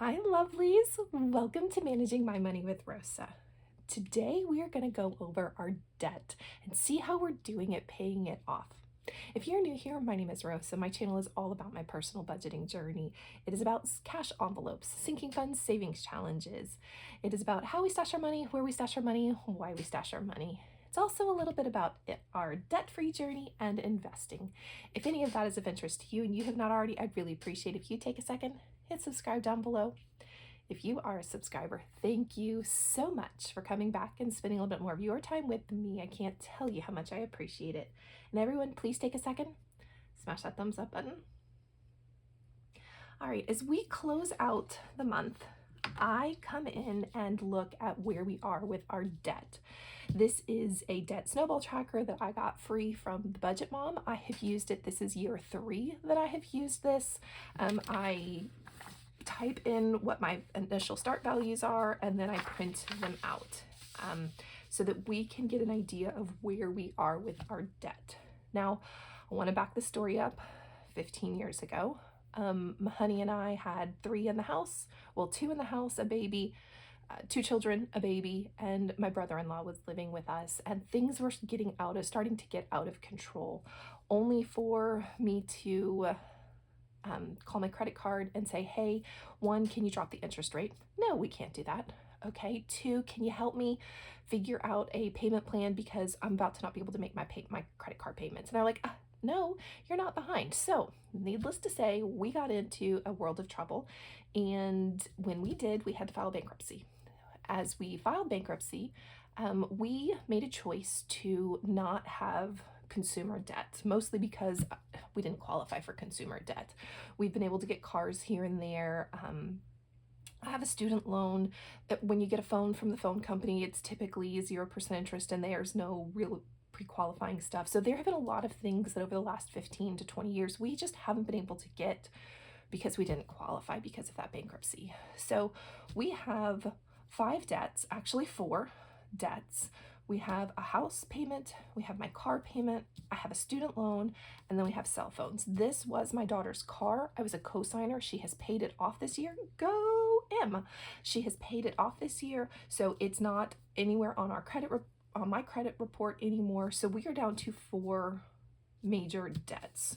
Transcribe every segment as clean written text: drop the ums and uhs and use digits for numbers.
Hi, lovelies. Welcome to Managing My Money with Rosa. Today, we are going to go over our debt and see how we're doing at paying it off. If you're new here, my name is Rosa. My channel is all about my personal budgeting journey. It is about cash envelopes, sinking funds, savings challenges. It is about how we stash our money, where we stash our money, why we stash our money. It's also a little bit about our debt-free journey and investing. If any of that is of interest to you and you have not already, I'd really appreciate if you take a second, hit subscribe down below. If you are a subscriber, thank you so much for coming back and spending a little bit more of your time with me. I can't tell you how much I appreciate it. And everyone, please take a second, smash that thumbs up button. All right, as we close out the month, I come in and look at where we are with our debt. This is a debt snowball tracker that I got free from the Budget Mom. I have used it. This is year 3 that I have used this. I type in what my initial start values are, and then I print them out so that we can get an idea of where we are with our debt. Now, I want to back the story up 15 years ago. My honey and I had 3 in the house, well, 2 in the house, a baby, 2 children, a baby, and my brother-in-law was living with us, and things were starting to get out of control, only for me to call my credit card and say, hey, 1, can you drop the interest rate? No, we can't do that. Okay. 2, can you help me figure out a payment plan because I'm about to not be able to make my credit card payments? And they're like, no, you're not behind. So needless to say, we got into a world of trouble. And when we did, we had to file bankruptcy. As we filed bankruptcy, we made a choice to not have consumer debt, mostly because we didn't qualify for consumer debt. We've been able to get cars here and there. I have a student loan that when you get a phone from the phone company, it's typically 0% interest and there's no real pre-qualifying stuff. So there have been a lot of things that over the last 15 to 20 years, we just haven't been able to get because we didn't qualify because of that bankruptcy. So we have 5 debts, actually 4 debts. We have a house payment, we have my car payment, I have a student loan, and then we have cell phones. This was my daughter's car. I was a co-signer. She has paid it off this year. Go M! She has paid it off this year, so it's not anywhere on our on my credit report anymore. So we are down to 4 major debts.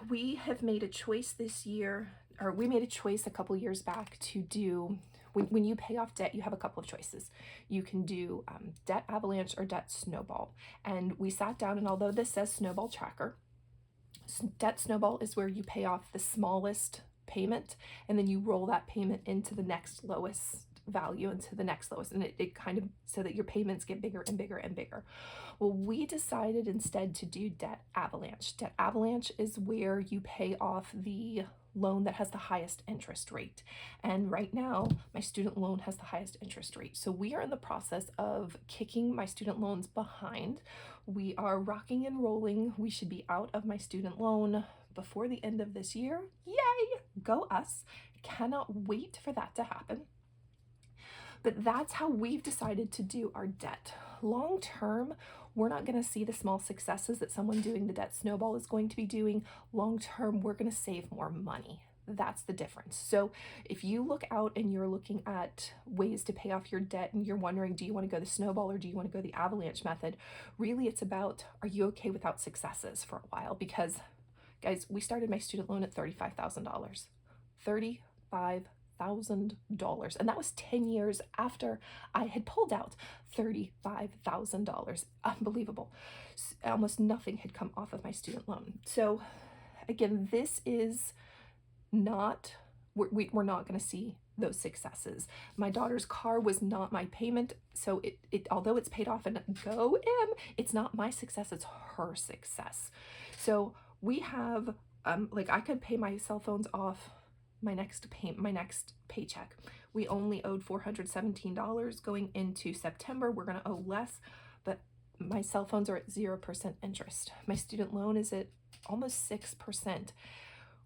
We have made a choice this year, or we made a choice a couple years back to do, when you pay off debt, you have a couple of choices. You can do debt avalanche or debt snowball. And we sat down, and although this says snowball tracker, debt snowball is where you pay off the smallest payment, and then you roll that payment into the next lowest value, into the next lowest, and it kind of, so that your payments get bigger and bigger and bigger. Well, we decided instead to do debt avalanche. Debt avalanche is where you pay off the loan that has the highest interest rate. And right now, my student loan has the highest interest rate. So we are in the process of kicking my student loans behind. We are rocking and rolling. We should be out of my student loan before the end of this year. Yay! Go us. Cannot wait for that to happen. But that's how we've decided to do our debt. Long term, we're not going to see the small successes that someone doing the debt snowball is going to be doing. Long term, we're going to save more money. That's the difference. So if you look out and you're looking at ways to pay off your debt and you're wondering, do you want to go the snowball or do you want to go the avalanche method? Really, it's about, are you okay without successes for a while? Because, guys, we started my student loan at $35,000. $35,000, and that was 10 years after I had pulled out $35,000. Unbelievable. Almost nothing had come off of my student loan. So again, this is not, we're not going to see those successes. My daughter's car was not my payment, so it although it's paid off and go M, it's not my success, it's her success. So we have like, I could pay my cell phones off my next paycheck. We only owed $417 going into September. We're going to owe less, but my cell phones are at 0% interest. My student loan is at almost 6%,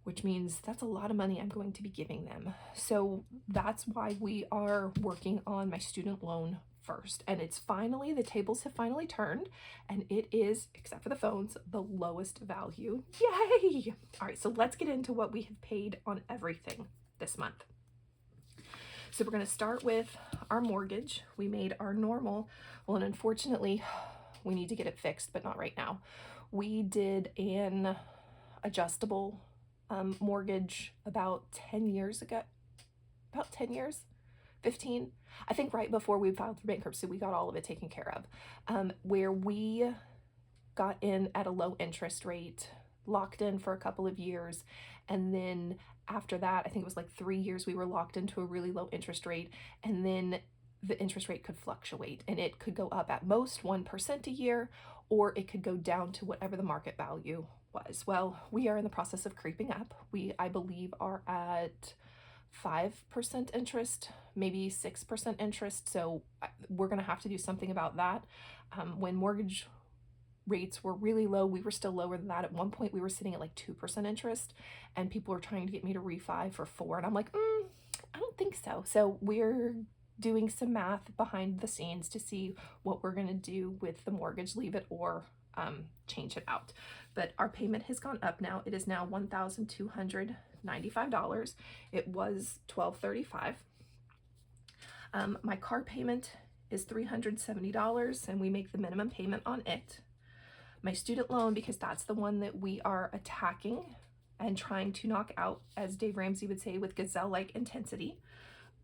which means that's a lot of money I'm going to be giving them. So that's why we are working on my student loan first. And it's finally, the tables have finally turned, and it is, except for the phones, the lowest value. Yay! All right, so let's get into what we have paid on everything this month. So we're going to start with our mortgage. We made our normal, well, and unfortunately we need to get it fixed, but not right now. We did an adjustable mortgage about 10 years ago, about 10 years, 15. I think right before we filed for bankruptcy, we got all of it taken care of, where we got in at a low interest rate, locked in for a couple of years, and then after that, I think it was like 3 years, we were locked into a really low interest rate, and then the interest rate could fluctuate, and it could go up at most 1% a year, or it could go down to whatever the market value was. Well, we are in the process of creeping up. We, I believe, are at 5% interest, maybe 6% interest, so we're going to have to do something about that. When mortgage rates were really low, we were still lower than that. At one point we were sitting at like 2% interest, and people were trying to get me to refi for 4%, and I'm like, I don't think so. So we're doing some math behind the scenes to see what we're going to do with the mortgage, leave it or change it out. But our payment has gone up now. It is now $1,295. It was $1,235. My car payment is $370, and we make the minimum payment on it. My student loan, because that's the one that we are attacking and trying to knock out, as Dave Ramsey would say, with gazelle-like intensity,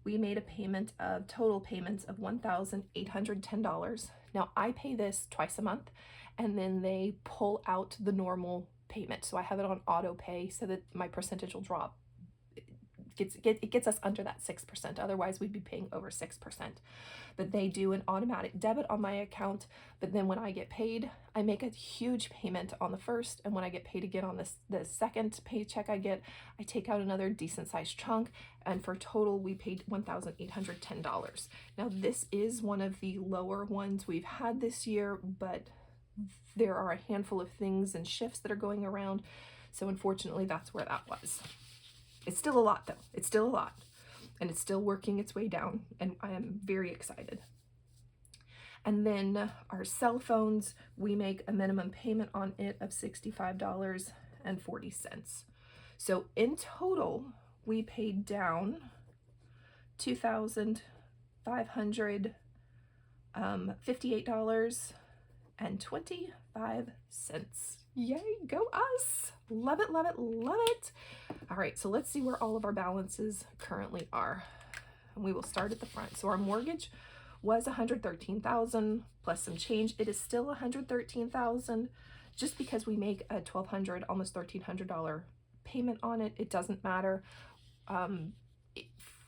we made a payment of total payments of $1,810. Now I pay this twice a month, and then they pull out the normal payment. So I have it on auto pay so that my percentage will drop. It gets us under that 6%. Otherwise we'd be paying over 6%. But they do an automatic debit on my account. But then when I get paid, I make a huge payment on the first. And when I get paid again on the second paycheck I get, I take out another decent sized chunk. And for total, we paid $1,810. Now this is one of the lower ones we've had this year, but there are a handful of things and shifts that are going around. So unfortunately, that's where that was. It's still a lot though. It's still a lot, and it's still working its way down, and I am very excited. And then our cell phones, we make a minimum payment on it of $65.40. So in total, we paid down $2,558.25. Yay, go us! Love it, love it, love it. All right, so let's see where all of our balances currently are. And we will start at the front. So our mortgage was $113,000 plus some change. It is still $113,000. Just because we make a $1,200, almost $1,300 payment on it, it doesn't matter.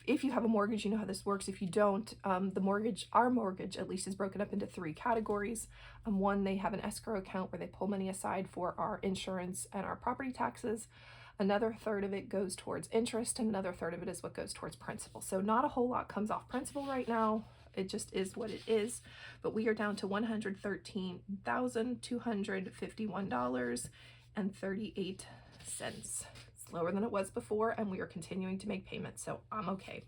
If you have a mortgage, you know how this works. If you don't, our mortgage at least is broken up into 3 categories. One, they have an escrow account where they pull money aside for our insurance and our property taxes. Another third of it goes towards interest, and another third of it is what goes towards principal. So not a whole lot comes off principal right now. It just is what it is. But we are down to $113,251.38. It's lower than it was before, and we are continuing to make payments, so I'm okay.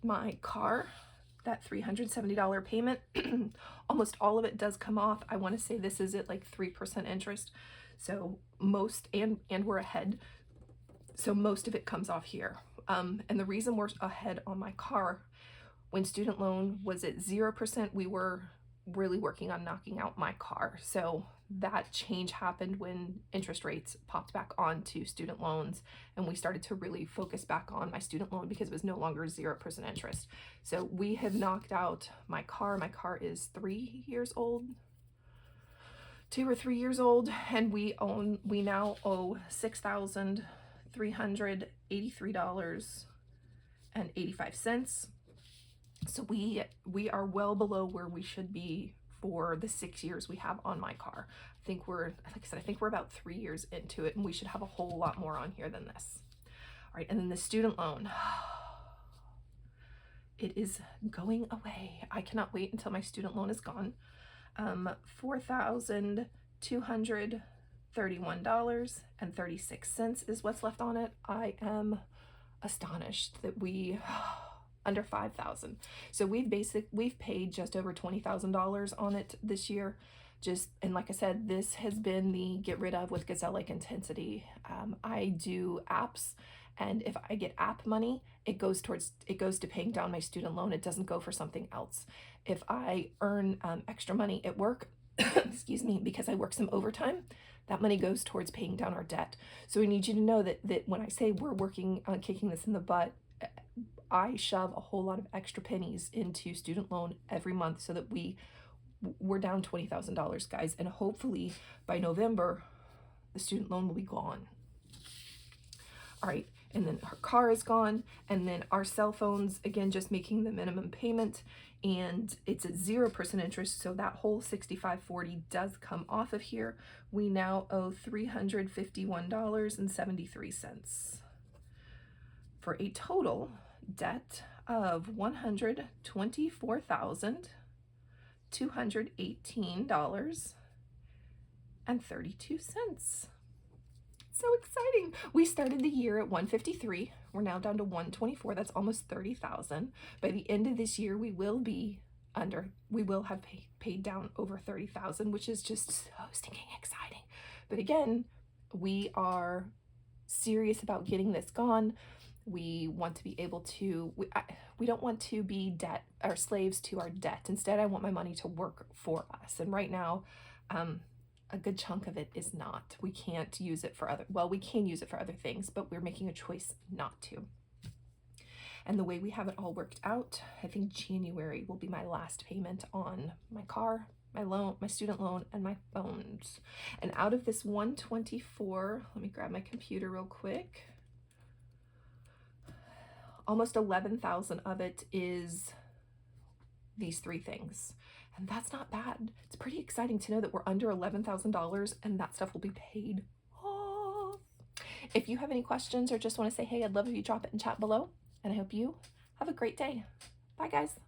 My car, that $370 payment, almost all of it does come off. I want to say this is at like 3% interest, so most, and we're ahead, so most of it comes off here. And the reason we're ahead on my car, when student loan was at 0%, we were really working on knocking out my car. So that change happened when interest rates popped back onto student loans, and we started to really focus back on my student loan because it was no longer 0% interest. So we have knocked out my car. My car is 3 years old, 2 or 3 years old, and we now owe $6,383.85. So we are well below where we should be for the 6 years we have on my car. I think we're, like I said, I think we're about 3 years into it, and we should have a whole lot more on here than this. All right, and then the student loan. It is going away. I cannot wait until my student loan is gone. $4,231.36 is what's left on it. I am astonished that we under $5,000. So we've paid just over $20,000 on it this year. And like I said, this has been the get rid of with gazelle-like intensity. I do apps And if I get app money, it goes to paying down my student loan. It doesn't go for something else. If I earn extra money at work, excuse me, because I work some overtime, that money goes towards paying down our debt. So I need you to know that when I say we're working on kicking this in the butt, I shove a whole lot of extra pennies into student loan every month so that we're down $20,000, guys, and hopefully by November the student loan will be gone. All right, and then her car is gone, and then our cell phones, again, just making the minimum payment, and it's at 0% interest, so that whole $65.40 does come off of here. We now owe $351.73 for a total debt of $124,218.32. So exciting. We started the year at 153. We're now down to 124. That's almost 30,000. By the end of this year, we will have paid down over 30,000, which is just so stinking exciting. But again, we are serious about getting this gone. We want to be able to, we don't want to be debt or slaves to our debt. Instead, I want my money to work for us. And right now, a good chunk of it is not. We can't use it for we can use it for other things, but we're making a choice not to. And the way we have it all worked out, I think January will be my last payment on my car, my loan, my student loan, and my phones. And out of this 124, let me grab my computer real quick. Almost 11,000 of it is these three things. And that's not bad. It's pretty exciting to know that we're under $11,000 and that stuff will be paid off. If you have any questions or just want to say, hey, I'd love if you drop it in chat below. And I hope you have a great day. Bye, guys.